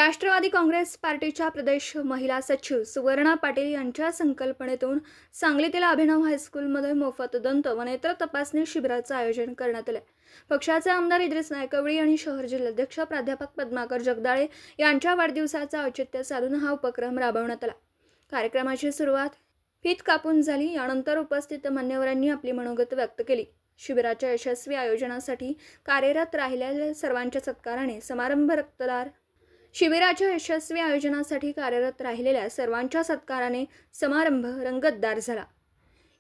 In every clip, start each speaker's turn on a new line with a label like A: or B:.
A: राष्ट्रवादी काँग्रेस पार्टीच्या प्रदेश महिला सचिव सुवर्णा पाटील यांच्या संकल्पनेतून सांगलीतील अभिनव हायस्कूलमध्ये मोफत दंत व नेत्र तपासणी शिबिराचे आयोजन करण्यात आले। पक्षाचे आमदार इद्रिस नायकवडी आणि शहर जिल्हाध्यक्ष प्राध्यापक पद्माकर जगदाळे यांच्या वाढदिवसाचे औचित्य साधून हा उपक्रम राबवण्यात आला। कार्यक्रमाची सुरुवात फीत कापून झाली। यानंतर उपस्थित मान्यवरांनी आपली मनोगत व्यक्त केली। शिबिराच्या यशस्वी आयोजनासाठी कार्यरत राहिलेल्या सर्वांच्या सत्काराने समारंभ रक्तदार शिबिराच्या यशस्वी आयोजनासाठी कार्यरत राहिलेल्या सर्वांच्या सत्काराने समारंभ रंगतदार झाला।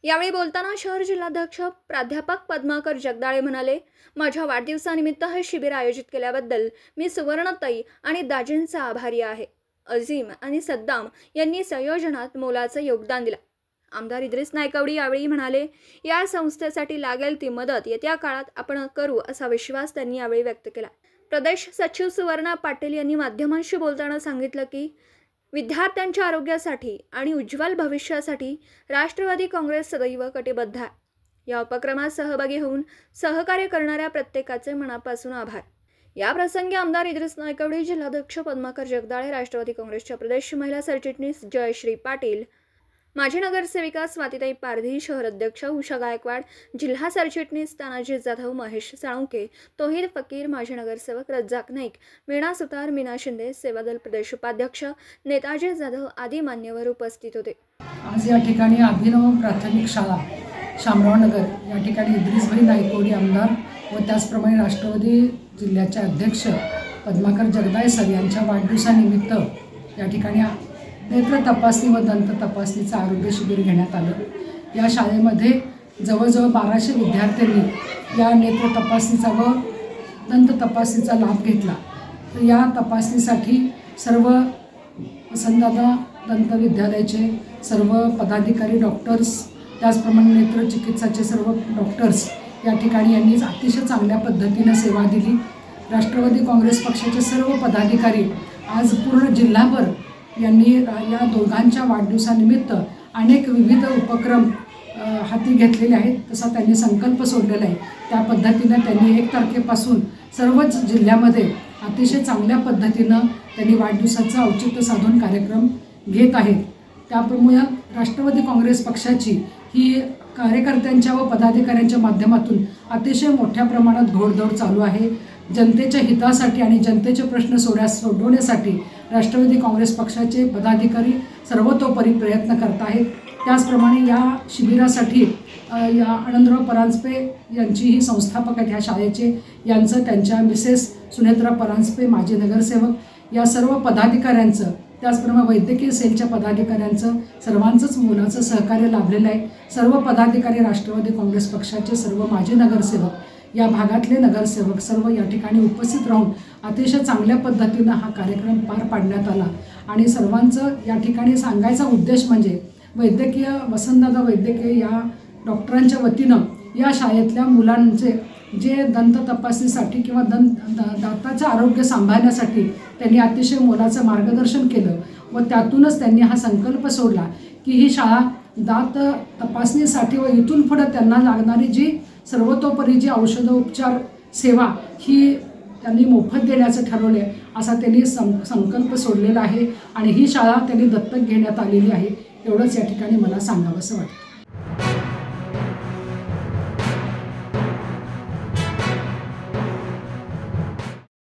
A: यावेळी बोलताना शहर जिल्हाध्यक्ष प्राध्यापक पद्माकर जगदाळे म्हणाले, माझ्या वाढदिवसानिमित्त हे शिबिर आयोजित केल्याबद्दल मी सुवर्णताई आणि दाजींचा आभारी आहे। अजीम आणि सद्दाम यांनी संयोजनात मोलाचं योगदान दिलं। आमदार इद्रिस नायकवडी यावेळी म्हणाले, या संस्थेसाठी लागेल ती मदत येत्या काळात आपण करू असा विश्वास त्यांनी यावेळी व्यक्त केला। प्रदेश सचिव सुवर्णा पाटील यांनी माध्यमांशी बोलताना सांगितलं की विद्यार्थ्यांच्या आरोग्यासाठी आणि उज्ज्वल भविष्यासाठी राष्ट्रवादी काँग्रेस सदैव कटिबद्ध आहे। या उपक्रमात सहभागी होऊन सहकार्य करणाऱ्या प्रत्येकाचे मनापासून आभार। या प्रसंगी आमदार इद्रिस नायकवडी, जिल्हाध्यक्ष पद्माकर जगदाळे, राष्ट्रवादी काँग्रेसच्या प्रदेश महिला सरचिटणीस जयश्री पाटील, माजी नगरसेविका स्वातीताई पारधी, शहर अध्यक्ष उषा गायकवाड, जिल्हा सरचिटणीस तानाजी जाधव, महेश साळुंके, तोहीर फकीर, माजी नगरसेवक रज्जाक नाईक, मीना सुतार, मीना शिंदे, सेवादल प्रदेश उपाध्यक्ष नेताजी जाधव आदी मान्यवर उपस्थित होते।
B: आज या ठिकाणी अभिनव प्राथमिक शाळा शामरावनगर या ठिकाणी इद्रिसभाई नायकवडी आमदार व त्याचप्रमाणे राष्ट्रवादी जिल्ह्याचे अध्यक्ष पद्माकर जगदाळे सर यांच्या वाढदिवसानिमित्त या ठिकाणी नेत्र तपासणी व दंत तपासणीचं आरोग्य शिबिर घेण्यात आलं। या शाळेमध्ये जवळजवळ 1200 विद्यार्थ्यांनी या नेत्र तपासणीचा व दंत तपासणीचा लाभ घेतला। तर या तपासणीसाठी सर्व वसंतदादा दंत विद्यालयाचे सर्व पदाधिकारी, डॉक्टर्स, त्याचप्रमाणे नेत्र चिकित्साचे सर्व डॉक्टर्स या ठिकाणी यांनी अतिशय चांगल्या पद्धतीने सेवा दिली। राष्ट्रवादी काँग्रेस पक्षाचे सर्व पदाधिकारी आज पूर्ण जिल्हाभर यांनी या दोघांच्या वाढदिवसानिमित्त अनेक विविध उपक्रम हाती घेतलेले आहेत। तसा त्यांनी संकल्प सोडलेला आहे। त्या पद्धतीने त्यांनी 1 तारखेपासून सर्वच जिल्ह्यामध्ये अतिशय चांगल्या पद्धतीनं त्यांनी वाढदिवसाचं औचित्य साधून कार्यक्रम घेत आहेत। त्यामुळे राष्ट्रवादी काँग्रेस पक्षाची ही कार्यकर्त्यांच्या व पदाधिकाऱ्यांच्या माध्यमातून अतिशय मोठ्या प्रमाणात घोडदौड चालू आहे। जनतेच्या हितासाठी आणि जनतेचे प्रश्न सोडवण्यासाठी राष्ट्रवादी काँग्रेस पक्षाचे पदाधिकारी सर्वतोपरी प्रयत्न करत आहेत। त्याचप्रमाणे या शिबिरासाठी या आनंदराव परांजपे यांची ही संस्थापक आहेत ह्या शाळेचे, यांचं त्यांच्या मिसेस सुनेत्रा परांजपे, माजी नगरसेवक, या सर्व पदाधिकाऱ्यांचं, त्याचप्रमाणे वैद्यकीय सेलच्या पदाधिकाऱ्यांचं सर्वांचंच मोलाचं सहकार्य लाभलेलं आहे। सर्व पदाधिकारी, राष्ट्रवादी काँग्रेस पक्षाचे सर्व माजी नगरसेवक, या भागातले नगरसेवक सर्व या ठिकाणी उपस्थित राहून अतिशय चांगल्या पद्धतीनं हा कार्यक्रम पार पाडण्यात आला। आणि सर्वांचं या ठिकाणी सांगायचा उद्देश म्हणजे वैद्यकीय वसंतदादा वैद्यकीय या डॉक्टरांच्या वतीनं या शाळेतल्या मुलांचे जे दंत तपासणीसाठी किंवा दाताचं आरोग्य सांभाळण्यासाठी त्यांनी अतिशय मोलाचं मार्गदर्शन केलं व त्यातूनच त्यांनी हा संकल्प सोडला की ही शाळा दात तपासणीसाठी व इथून पुढे त्यांना लागणारी जी सर्वतोपरी जी औषधोपचार सेवा ही त्यांनी मोफत देण्याचं ठरवले असा त्यांनी संकल्प सोडलेला आहे। आणि ही शाळा त्यांनी दत्तक घेण्यात आलेली आहे। एवढंच या ठिकाणी मला सांगावंसं वाटतं।